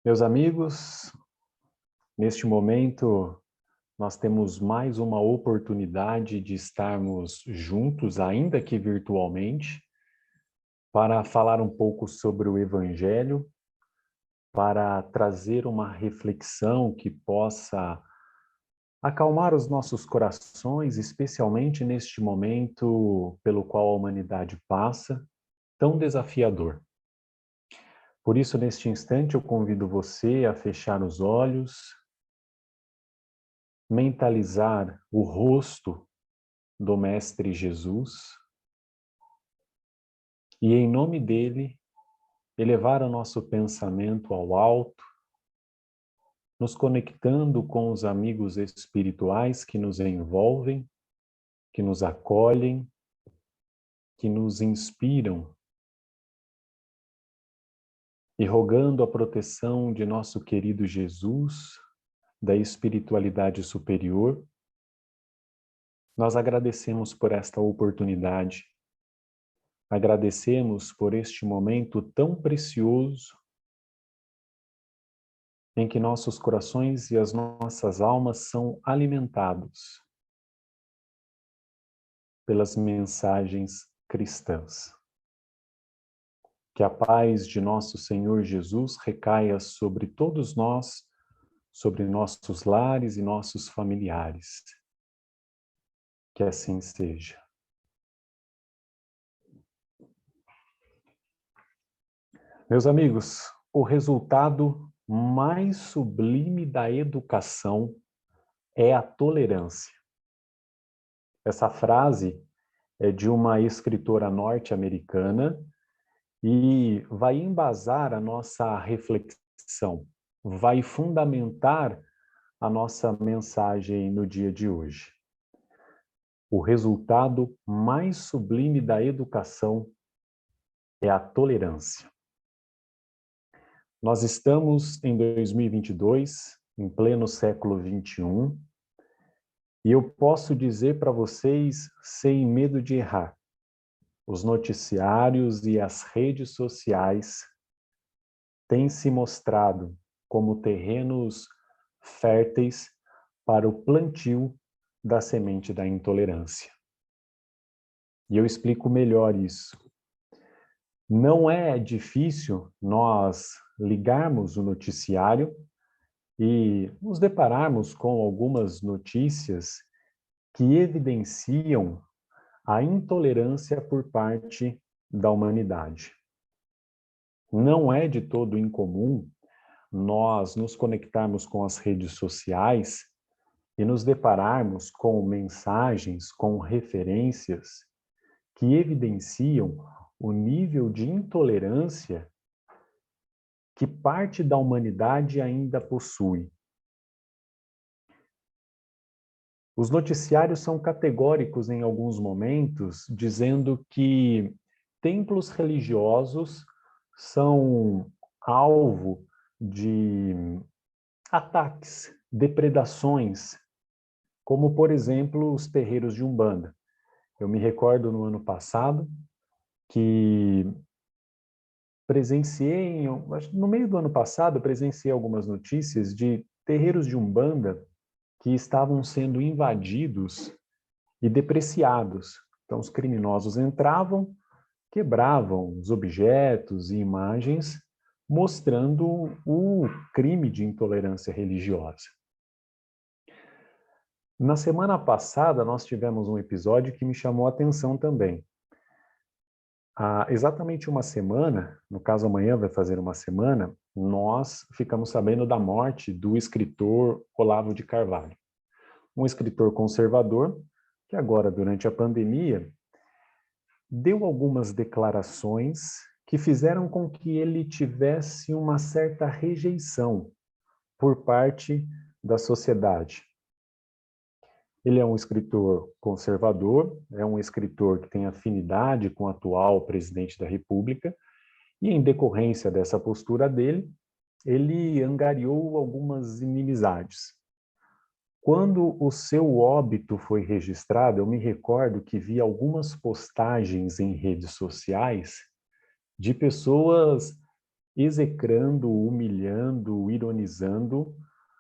Meus amigos, neste momento nós temos mais uma oportunidade de estarmos juntos, ainda que virtualmente, para falar um pouco sobre o Evangelho, para trazer uma reflexão que possa acalmar os nossos corações, especialmente neste momento pelo qual a humanidade passa, tão desafiador. Por isso, neste instante, eu convido você a fechar os olhos, mentalizar o rosto do Mestre Jesus e, em nome dele, elevar o nosso pensamento ao alto, nos conectando com os amigos espirituais que nos envolvem, que nos acolhem, que nos inspiram e rogando a proteção de nosso querido Jesus, da espiritualidade superior. Nós agradecemos por esta oportunidade. Agradecemos por este momento tão precioso em que nossos corações e as nossas almas são alimentados pelas mensagens cristãs. Que a paz de nosso Senhor Jesus recaia sobre todos nós, sobre nossos lares e nossos familiares. Que assim seja. Meus amigos, o resultado mais sublime da educação é a tolerância. Essa frase é de uma escritora norte-americana e vai embasar a nossa reflexão, vai fundamentar a nossa mensagem no dia de hoje. O resultado mais sublime da educação é a tolerância. Nós estamos em 2022, em pleno século XXI, e eu posso dizer para vocês, sem medo de errar, os noticiários e as redes sociais têm se mostrado como terrenos férteis para o plantio da semente da intolerância. E eu explico melhor isso. Não é difícil nós ligarmos o noticiário e nos depararmos com algumas notícias que evidenciam a intolerância por parte da humanidade. Não é de todo incomum nós nos conectarmos com as redes sociais e nos depararmos com mensagens, com referências que evidenciam o nível de intolerância que parte da humanidade ainda possui. Os noticiários são categóricos em alguns momentos, dizendo que templos religiosos são alvo de ataques, depredações, como, por exemplo, os terreiros de Umbanda. Eu me recordo no ano passado que no meio do ano passado, presenciei algumas notícias de terreiros de Umbanda que estavam sendo invadidos e depreciados. Então, os criminosos entravam, quebravam os objetos e imagens, mostrando o crime de intolerância religiosa. Na semana passada, nós tivemos um episódio que me chamou a atenção também. Há exatamente uma semana, no caso amanhã vai fazer uma semana, nós ficamos sabendo da morte do escritor Olavo de Carvalho. Um escritor conservador que agora, durante a pandemia, deu algumas declarações que fizeram com que ele tivesse uma certa rejeição por parte da sociedade. Ele é um escritor conservador, é um escritor que tem afinidade com o atual presidente da República, e em decorrência dessa postura dele, ele angariou algumas inimizades. Quando o seu óbito foi registrado, eu me recordo que vi algumas postagens em redes sociais de pessoas execrando, humilhando, ironizando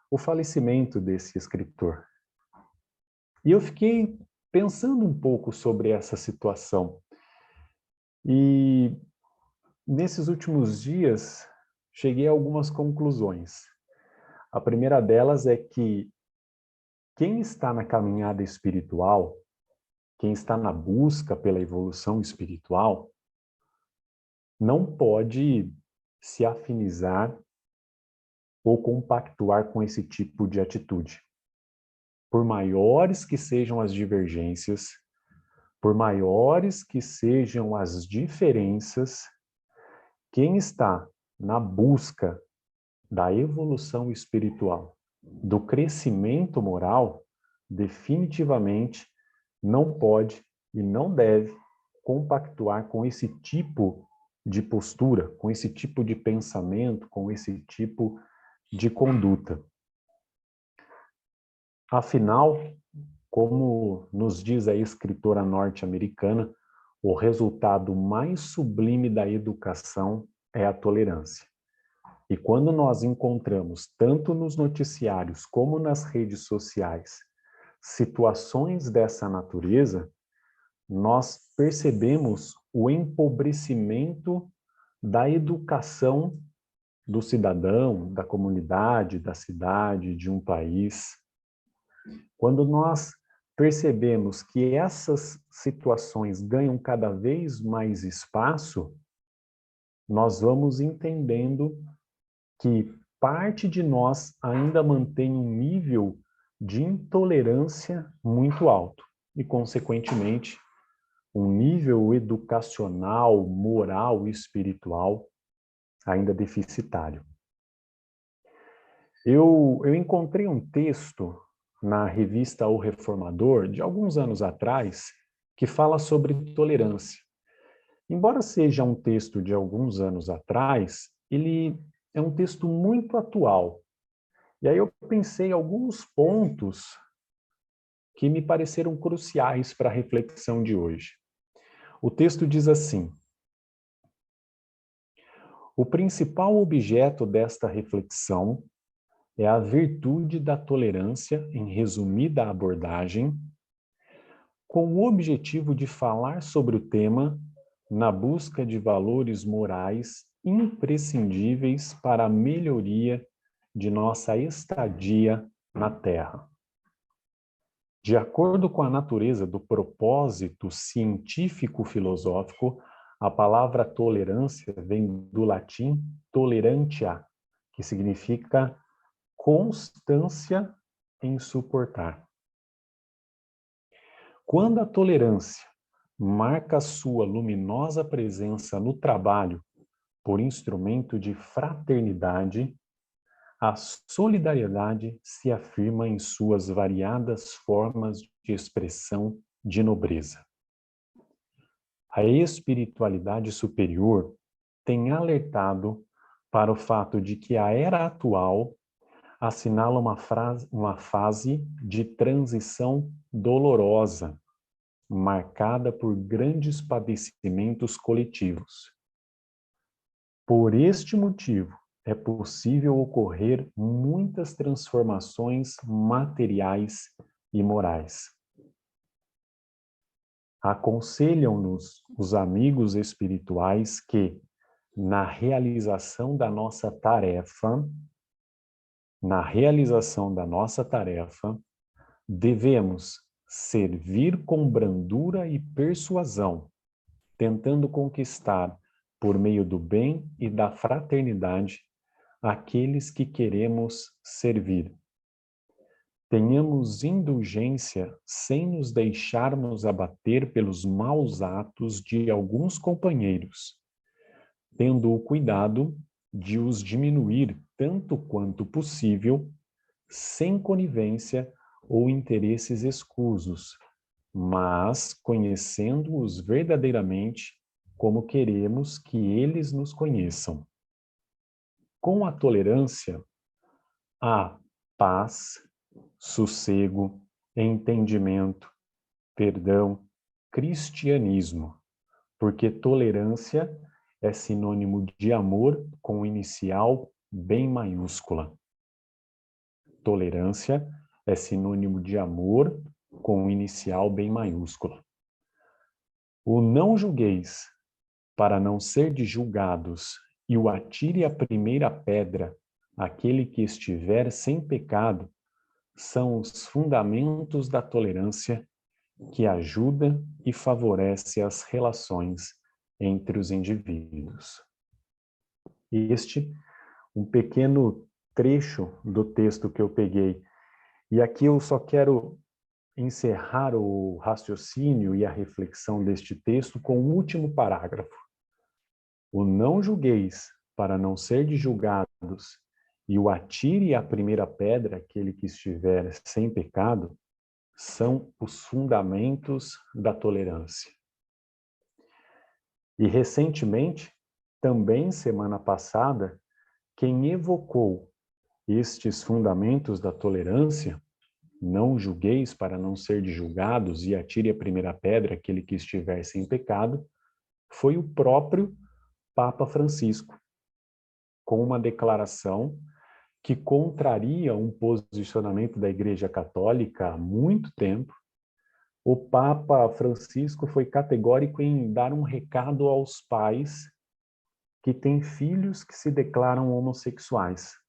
o falecimento desse escritor. E eu fiquei pensando um pouco sobre essa situação. E nesses últimos dias, cheguei a algumas conclusões. A primeira delas é que quem está na caminhada espiritual, quem está na busca pela evolução espiritual, não pode se afinizar ou compactuar com esse tipo de atitude. Por maiores que sejam as divergências, por maiores que sejam as diferenças, quem está na busca da evolução espiritual, do crescimento moral, definitivamente não pode e não deve compactuar com esse tipo de postura, com esse tipo de pensamento, com esse tipo de conduta. Afinal, como nos diz a escritora norte-americana, o resultado mais sublime da educação é a tolerância. E quando nós encontramos, tanto nos noticiários como nas redes sociais, situações dessa natureza, nós percebemos o empobrecimento da educação do cidadão, da comunidade, da cidade, de um país. Quando nós percebemos que essas situações ganham cada vez mais espaço, nós vamos entendendo que parte de nós ainda mantém um nível de intolerância muito alto e, consequentemente, um nível educacional, moral e espiritual ainda deficitário. Eu encontrei um texto na revista O Reformador, de alguns anos atrás, que fala sobre tolerância. Embora seja um texto de alguns anos atrás, ele é um texto muito atual. E aí eu pensei em alguns pontos que me pareceram cruciais para a reflexão de hoje. O texto diz assim: o principal objeto desta reflexão é a virtude da tolerância em resumida abordagem, com o objetivo de falar sobre o tema na busca de valores morais imprescindíveis para a melhoria de nossa estadia na Terra. De acordo com a natureza do propósito científico-filosófico, a palavra tolerância vem do latim tolerantia, que significa constância em suportar. Quando a tolerância marca sua luminosa presença no trabalho por instrumento de fraternidade, a solidariedade se afirma em suas variadas formas de expressão de nobreza. A espiritualidade superior tem alertado para o fato de que a era atual assinala uma fase de transição dolorosa, marcada por grandes padecimentos coletivos. Por este motivo, é possível ocorrer muitas transformações materiais e morais. Aconselham-nos os amigos espirituais que, na realização da nossa tarefa, devemos servir com brandura e persuasão, tentando conquistar, por meio do bem e da fraternidade, aqueles que queremos servir. Tenhamos indulgência sem nos deixarmos abater pelos maus atos de alguns companheiros, tendo o cuidado de os diminuir tanto quanto possível, sem conivência ou interesses escusos, mas conhecendo-os verdadeiramente como queremos que eles nos conheçam. Com a tolerância, há paz, sossego, entendimento, perdão, cristianismo, porque tolerância é sinônimo de amor com inicial bem maiúscula. Tolerância é sinônimo de amor com inicial bem maiúscula. O não julgueis, para não ser de julgados, e o atire a primeira pedra, aquele que estiver sem pecado, são os fundamentos da tolerância que ajuda e favorece as relações entre os indivíduos. Este, um pequeno trecho do texto que eu peguei. E aqui eu só quero encerrar o raciocínio e a reflexão deste texto com o último parágrafo. O não julgueis, para não ser de julgados, e o atire a primeira pedra, aquele que estiver sem pecado, são os fundamentos da tolerância. E recentemente, também semana passada, quem evocou estes fundamentos da tolerância, não julgueis para não ser de julgados e atire a primeira pedra aquele que estiver sem pecado, foi o próprio Papa Francisco, com uma declaração que contraria um posicionamento da Igreja Católica há muito tempo. O Papa Francisco foi categórico em dar um recado aos pais que têm filhos que se declaram homossexuais.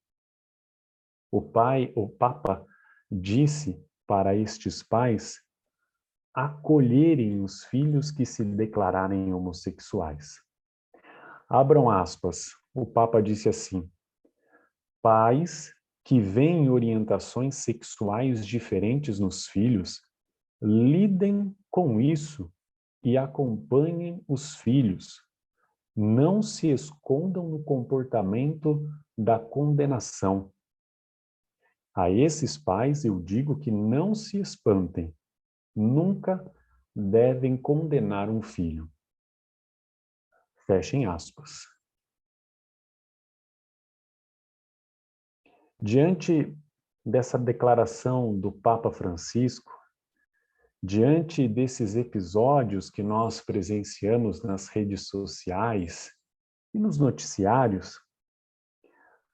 O Papa disse para estes pais acolherem os filhos que se declararem homossexuais. Abram aspas. O Papa disse assim: pais que veem orientações sexuais diferentes nos filhos, lidem com isso e acompanhem os filhos. Não se escondam no comportamento da condenação. A esses pais eu digo que não se espantem. Nunca devem condenar um filho. Fechem aspas. Diante dessa declaração do Papa Francisco, diante desses episódios que nós presenciamos nas redes sociais e nos noticiários,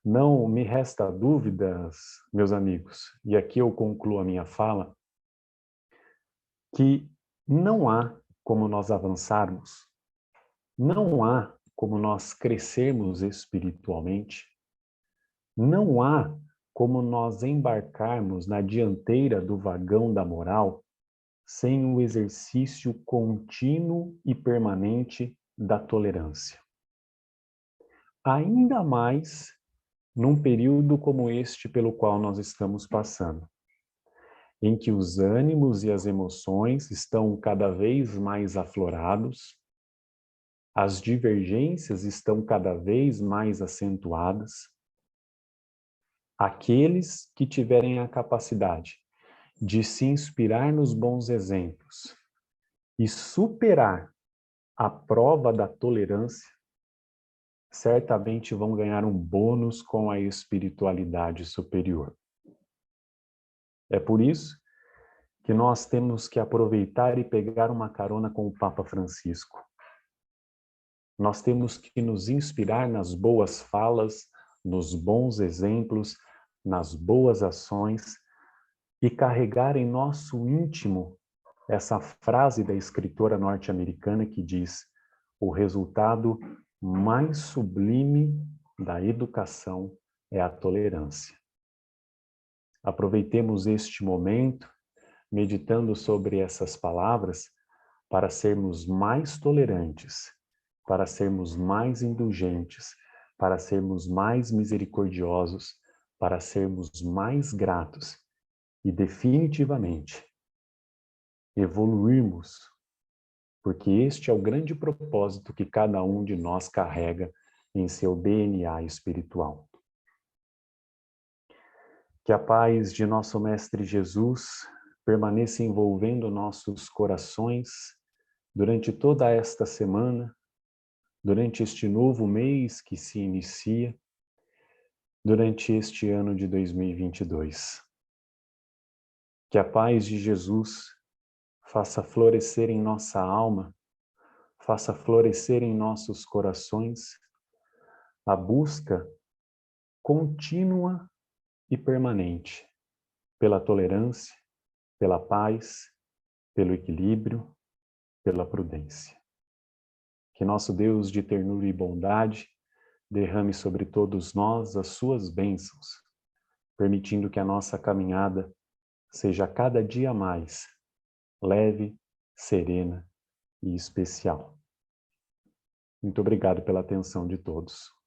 não me resta dúvidas, meus amigos, e aqui eu concluo a minha fala, que não há como nós avançarmos, não há como nós crescermos espiritualmente, não há como nós embarcarmos na dianteira do vagão da moral sem o exercício contínuo e permanente da tolerância. Ainda mais num período como este pelo qual nós estamos passando, em que os ânimos e as emoções estão cada vez mais aflorados, as divergências estão cada vez mais acentuadas. Aqueles que tiverem a capacidade de se inspirar nos bons exemplos e superar a prova da tolerância, certamente vão ganhar um bônus com a espiritualidade superior. É por isso que nós temos que aproveitar e pegar uma carona com o Papa Francisco. Nós temos que nos inspirar nas boas falas, nos bons exemplos, nas boas ações e carregar em nosso íntimo essa frase da escritora norte-americana que diz: o resultado mais sublime da educação é a tolerância. Aproveitemos este momento, meditando sobre essas palavras, para sermos mais tolerantes, para sermos mais indulgentes, para sermos mais misericordiosos, para sermos mais gratos e, definitivamente, evoluirmos, porque este é o grande propósito que cada um de nós carrega em seu DNA espiritual. Que a paz de nosso Mestre Jesus permaneça envolvendo nossos corações durante toda esta semana, durante este novo mês que se inicia, durante este ano de 2022. Que a paz de Jesus faça florescer em nossa alma, faça florescer em nossos corações a busca contínua e permanente pela tolerância, pela paz, pelo equilíbrio, pela prudência. Que nosso Deus de ternura e bondade derrame sobre todos nós as suas bênçãos, permitindo que a nossa caminhada seja cada dia mais leve, serena e especial. Muito obrigado pela atenção de todos.